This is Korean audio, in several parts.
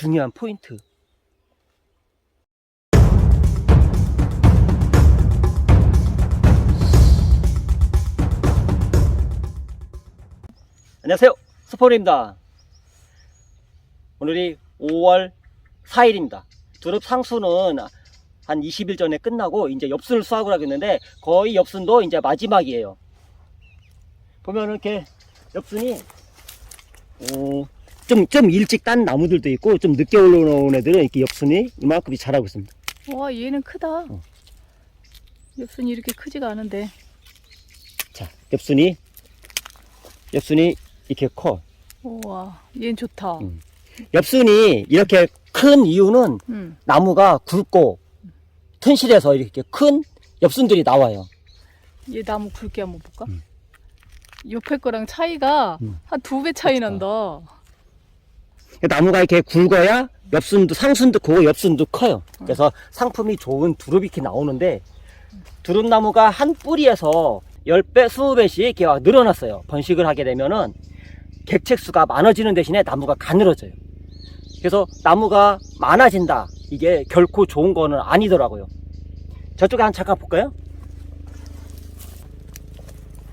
중요한 포인트. 안녕하세요, 스포츠입니다. 오늘이 5월 4일입니다. 두릅 상수는 한 20일 전에 끝나고 이제 엽순을 수확을 하겠는데 거의 엽순도 이제 마지막이에요. 보면은 이렇게 엽순이 좀 일찍 딴 나무들도 있고 좀 늦게 올라온 애들은 이렇게 엽순이 이만큼 자라고 있습니다. 와, 얘는 크다. 엽순이 이렇게 크지가 않은데. 자, 엽순이 이렇게 커. 우와, 얘는 좋다. 엽순이 이렇게 큰 이유는 나무가 굵고 튼실해서 이렇게 큰 엽순들이 나와요. 얘 나무 굵게 한번 볼까? 옆에 거랑 차이가 한 2배 차이 난다. 나무가 이렇게 굵어야 엽순도 상순도 크고 엽순도 커요. 그래서 상품이 좋은 두릅이 이렇게 나오는데 두릅나무가 한 뿌리에서 10배, 20배씩 이렇게 늘어났어요. 번식을 하게 되면은 객책수가 많아지는 대신에 나무가 가늘어져요. 그래서 나무가 많아진다. 이게 결코 좋은 거는 아니더라고요. 저쪽에 한 잠깐 볼까요?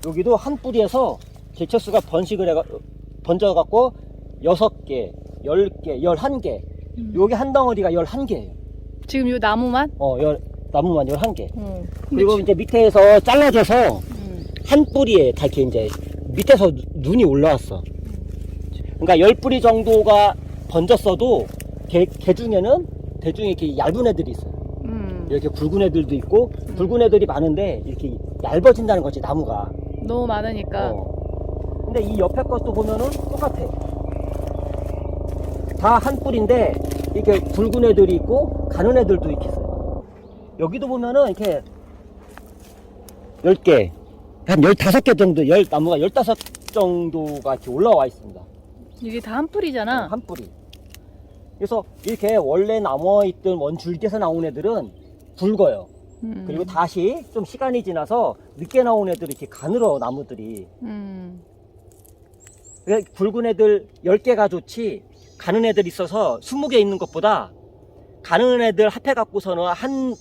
여기도 한 뿌리에서 객책수가 번져갖고 6개, 10개, 11개. 여기 한 덩어리가 11개예요. 지금 이 나무만? 나무만 11개. 그리고 이제 밑에서 잘라져서 한 뿌리에 다 이렇게 이제 밑에서 눈이 올라왔어. 그러니까 10뿌리 정도가 번졌어도 개 중에는 대중에 이렇게 얇은 애들이 있어요. 이렇게 굵은 애들도 있고 굵은 애들이 많은데 이렇게 얇아진다는 거지, 나무가. 너무 많으니까. 근데 이 옆에 것도 보면은 똑같아. 다 한 뿌리인데 이렇게 굵은 애들이 있고 가는 애들도 이렇게 있어요. 여기도 보면은 이렇게 10개, 한 15개 정도, 나무가 15 정도가 이렇게 올라와 있습니다. 이게 다 한 뿌리잖아. 한 뿌리. 그래서 이렇게 원래 남아있던 원줄기에서 나온 애들은 굵어요. 그리고 다시 좀 시간이 지나서 늦게 나온 애들이 이렇게 가늘어, 나무들이. 굵은 애들 10개가 좋지, 가는 애들 있어서 20개 있는 것보다 가는 애들 합해갖고서는 한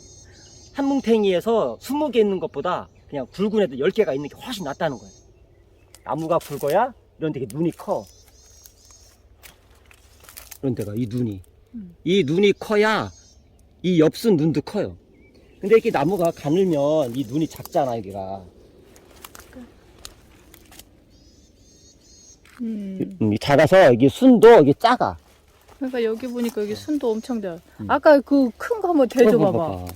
뭉탱이에서 20개 있는 것보다 그냥 굵은 애들 10개가 있는 게 훨씬 낫다는 거예요. 나무가 굵어야 이런 데 눈이 커. 이런 데가 이 눈이 커야 이 엽순 눈도 커요. 근데 이렇게 나무가 가늘면 이 눈이 작잖아, 여기가. 작아서 여기 순도 여기 작아. 그러니까 여기 보니까 여기 순도 엄청 잘. 아까 그 큰 거 한번 대줘봐봐.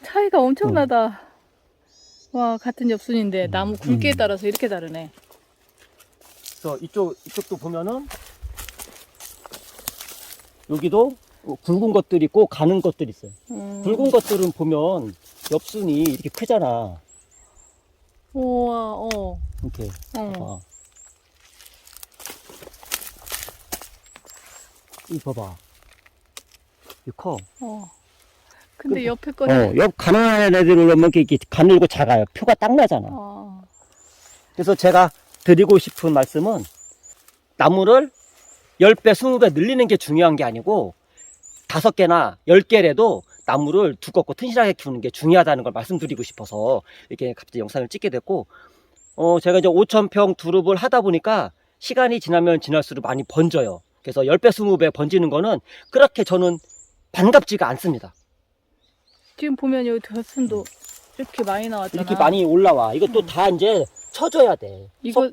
차이가 엄청나다. 와, 같은 엽순인데 나무 굵기에 따라서 이렇게 다르네. 그래서 이쪽도 보면은 여기도 굵은 것들이 있고 가는 것들이 있어요. 굵은 것들은 보면 엽순이 이렇게 크잖아. 우와, 이렇게. 봐봐. 이 봐봐. 이 커. 근데 옆에 거는. 옆 가난한 애들을 보면 이렇게 가늘고 작아요. 표가 딱 나잖아. 그래서 제가 드리고 싶은 말씀은 나무를 10배, 20배 늘리는 게 중요한 게 아니고 5개나 10개라도 나무를 두껍고 튼실하게 키우는 게 중요하다는 걸 말씀드리고 싶어서 이렇게 갑자기 영상을 찍게 됐고, 제가 이제 5,000평 두릅을 하다 보니까 시간이 지나면 지날수록 많이 번져요. 그래서 10배, 20배 번지는 거는 그렇게 저는 반갑지가 않습니다. 지금 보면 여기 엽순도 이렇게 많이 나왔잖아. 이렇게 많이 올라와. 이것도 다 이제 쳐줘야 돼. 이거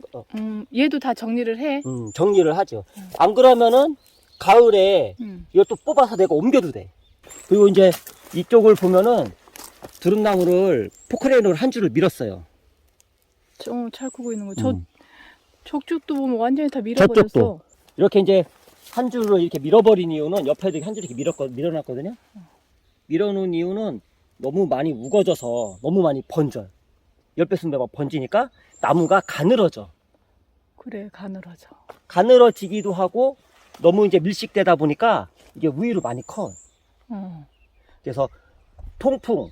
얘도 다 정리를 해. 정리를 하죠. 안 그러면은 가을에 이것도 뽑아서 내가 옮겨도 돼. 그리고 이제 이쪽을 보면은 두릅나무를 포크레인으로 한 줄을 밀었어요. 잘 크고 있는 거. 저쪽도 보면 완전히 다 밀어버렸어. 저쪽도 이렇게 이제 한 줄로 이렇게 밀어버린 이유는 옆에도 한 줄 이렇게 밀어놨거든요. 밀어놓은 이유는 너무 많이 우거져서 너무 많이 번져요. 10배, 20배가 번지니까 나무가 가늘어져. 그래, 가늘어져. 가늘어지기도 하고 너무 이제 밀식되다 보니까 이게 위로 많이 커. 그래서 통풍,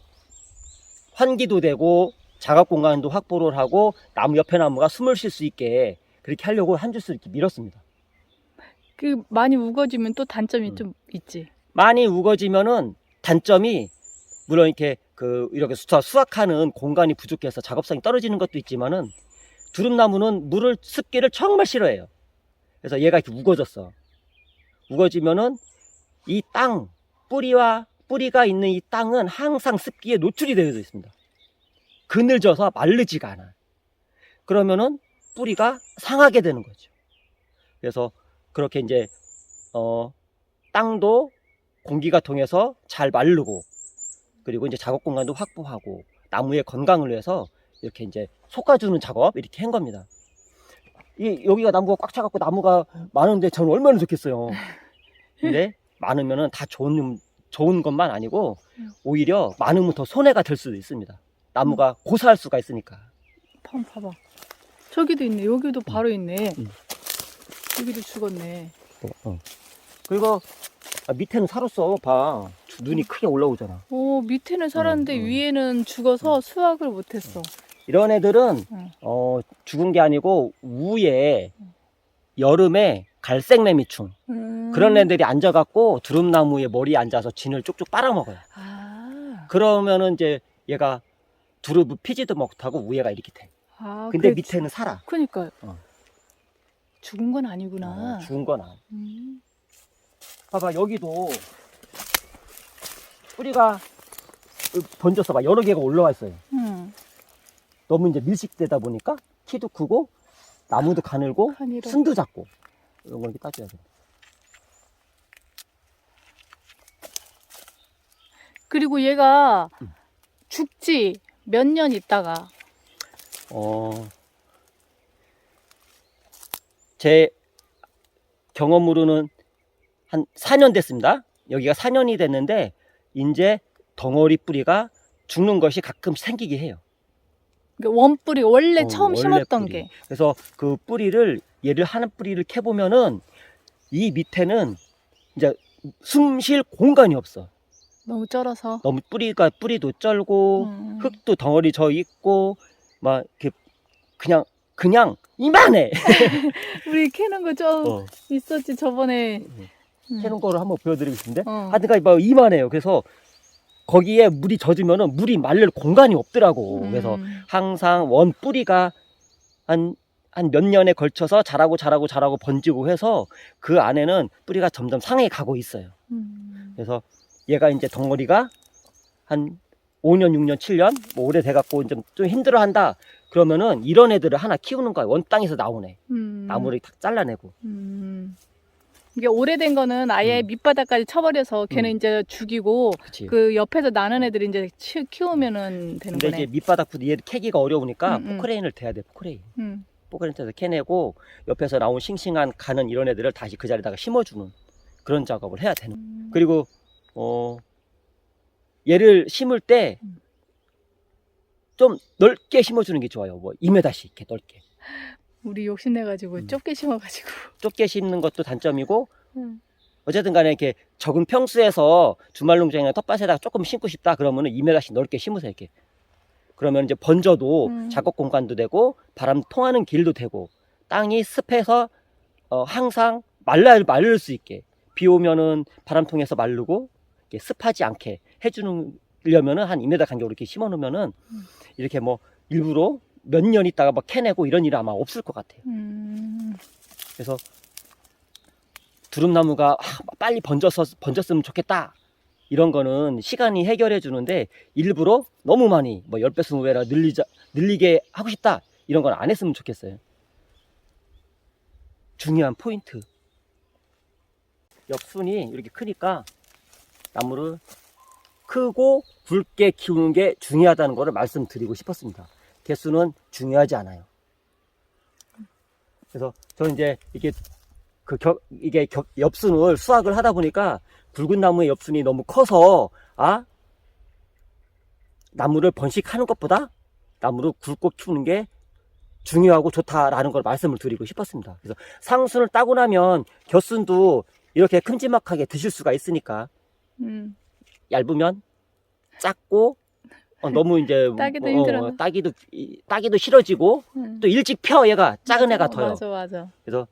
환기도 되고 자각 공간도 확보를 하고 나무 옆에 나무가 숨을 쉴 수 있게 그렇게 하려고 한 줄씩 이렇게 밀었습니다. 그 많이 우거지면 또 단점이 좀 있지. 많이 우거지면은 단점이 물론 이렇게 이렇게 수확하는 공간이 부족해서 작업성이 떨어지는 것도 있지만은 두릅나무는 물을 습기를 정말 싫어해요. 그래서 얘가 이렇게 우거졌어. 우거지면은 이 땅 뿌리가 있는 이 땅은 항상 습기에 노출이 되어 있습니다. 그늘져서 마르지가 않아. 그러면은 뿌리가 상하게 되는 거죠. 그래서 그렇게 이제 땅도 공기가 통해서 잘 마르고, 그리고 이제 작업 공간도 확보하고 나무의 건강을 위해서 이렇게 이제 솎아주는 작업 이렇게 한 겁니다. 여기가 나무가 꽉 차갖고 나무가 많은데 저는 얼마나 좋겠어요. 근데 많으면은 다 좋은 것만 아니고 오히려 많으면 더 손해가 될 수도 있습니다. 나무가 고사할 수가 있으니까. 봐봐. 저기도 있네. 여기도 바로 있네. 여기도 죽었네. 그리고 밑에는 살았어. 봐. 눈이 크게 올라오잖아. 밑에는 살았는데 위에는 죽어서 수확을 못했어. 이런 애들은 죽은 게 아니고 위에 여름에 갈색매미충 그런 애들이 앉아갖고 두릅나무에 머리에 앉아서 진을 쭉쭉 빨아먹어요. 그러면은 이제 얘가 두릅을 피지도 못하고 위에가 이렇게 돼. 근데 밑에는 살아. 그러니까요. 죽은 건 아니구나. 죽은 건 아니야. 봐봐, 여기도 뿌리가 번졌어 봐. 여러 개가 올라와 있어요. 너무 이제 밀식되다 보니까 키도 크고 나무도 가늘고 순도 작고 이런 걸 이렇게 따줘야 돼. 그리고 얘가 죽지 몇 년 있다가 제 경험으로는 한 4년 됐습니다. 여기가 4년이 됐는데 이제 덩어리 뿌리가 죽는 것이 가끔 생기게 해요. 원뿌리 원래 처음 원래 심었던 뿌리. 게. 그래서 그 뿌리를 얘를 하는 뿌리를 캐보면은 이 밑에는 이제 숨 쉴 공간이 없어. 너무 쩔어서. 너무 뿌리도 쩔고 흙도 덩어리 져 있고 막 이렇게 그냥 이만해. 우리 캐는 거 좀 있었지 저번에. 캐는 거를 한번 보여드리고 싶은데 하여튼 막 이만해요. 그래서 거기에 물이 젖으면은 물이 말릴 공간이 없더라고. 그래서 항상 원 뿌리가 한 몇 년에 걸쳐서 자라고 번지고 해서 그 안에는 뿌리가 점점 상해 가고 있어요. 그래서 얘가 이제 덩어리가 한 5년, 6년, 7년 뭐 오래돼갖고 좀 힘들어한다. 그러면은 이런 애들을 하나 키우는 거야. 원 땅에서 나온 애. 나무를 탁 잘라내고. 이게 오래된 거는 아예 밑바닥까지 쳐버려서 걔는 이제 죽이고 그치. 그 옆에서 나는 애들이 이제 키우면은 되는 근데 거네. 이제 밑바닥부터 얘 캐기가 어려우니까 포크레인을 대야 돼. 포크레인 대서 캐내고 옆에서 나온 싱싱한 가는 이런 애들을 다시 그 자리에다가 심어주는 그런 작업을 해야 되는. 그리고 얘를 심을 때 좀 넓게 심어주는 게 좋아요. 뭐 2m씩 이렇게 넓게. 우리 욕심내가지고 좁게 심어가지고. 좁게 심는 것도 단점이고 어쨌든 간에 이렇게 적은 평수에서 주말농장이나 텃밭에다가 조금 심고 싶다 그러면은 2m씩 넓게 심으세요. 이렇게. 그러면 이제 번져도 작업 공간도 되고 바람 통하는 길도 되고 땅이 습해서 항상 마를 수 있게 비 오면은 바람 통해서 마르고 습하지 않게 해주려면은 한 2m 간격으로 이렇게 심어 놓으면은 이렇게 뭐 일부러 몇 년 있다가 막 캐내고 이런 일은 아마 없을 것 같아요. 그래서 두릅나무가 빨리 번졌으면 좋겠다. 이런 거는 시간이 해결해 주는데 일부러 너무 많이 뭐 10배, 20배라 늘리게 하고 싶다. 이런 건 안 했으면 좋겠어요. 중요한 포인트. 엽순이 이렇게 크니까 나무를 크고 굵게 키우는 게 중요하다는 거를 말씀드리고 싶었습니다. 개수는 중요하지 않아요. 그래서 저는 이제 이게 엽순을 수확을 하다 보니까 굵은 나무의 엽순이 너무 커서 나무를 번식하는 것보다 나무를 굵고 키우는 게 중요하고 좋다라는 걸 말씀을 드리고 싶었습니다. 그래서 상순을 따고 나면 겨순도 이렇게 큼지막하게 드실 수가 있으니까 얇으면 작고 너무 이제 따기도 힘들어. 따기도 싫어지고 또 일찍 펴. 얘가 작은 애가 더요. 맞아. 그래서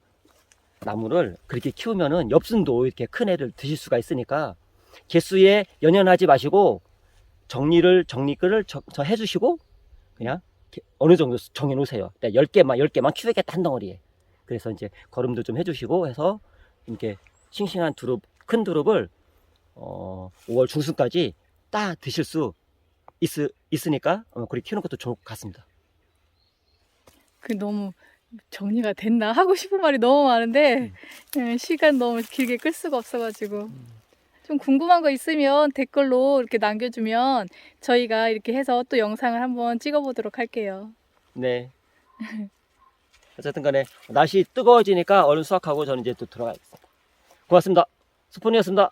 나무를 그렇게 키우면은 엽순도 이렇게 큰 애를 드실 수가 있으니까 개수에 연연하지 마시고 정리를 해주시고 그냥 어느 정도 정해 놓으세요. 10개만 키우겠다 한 덩어리에. 그래서 이제 거름도 좀 해주시고 해서 이렇게 싱싱한 두릅, 큰 두릅을 5월 중순까지 따 드실 수 있으니까 그렇게 키우는 것도 좋을 것 같습니다. 그 너무 정리가 됐나? 하고 싶은 말이 너무 많은데 시간 너무 길게 끌 수가 없어가지고 좀 궁금한 거 있으면 댓글로 이렇게 남겨주면 저희가 이렇게 해서 또 영상을 한번 찍어보도록 할게요. 네. 어쨌든 간에 날씨 뜨거워지니까 얼른 수확하고 저는 이제 또 들어가야겠습니다. 고맙습니다. 스푼이었습니다.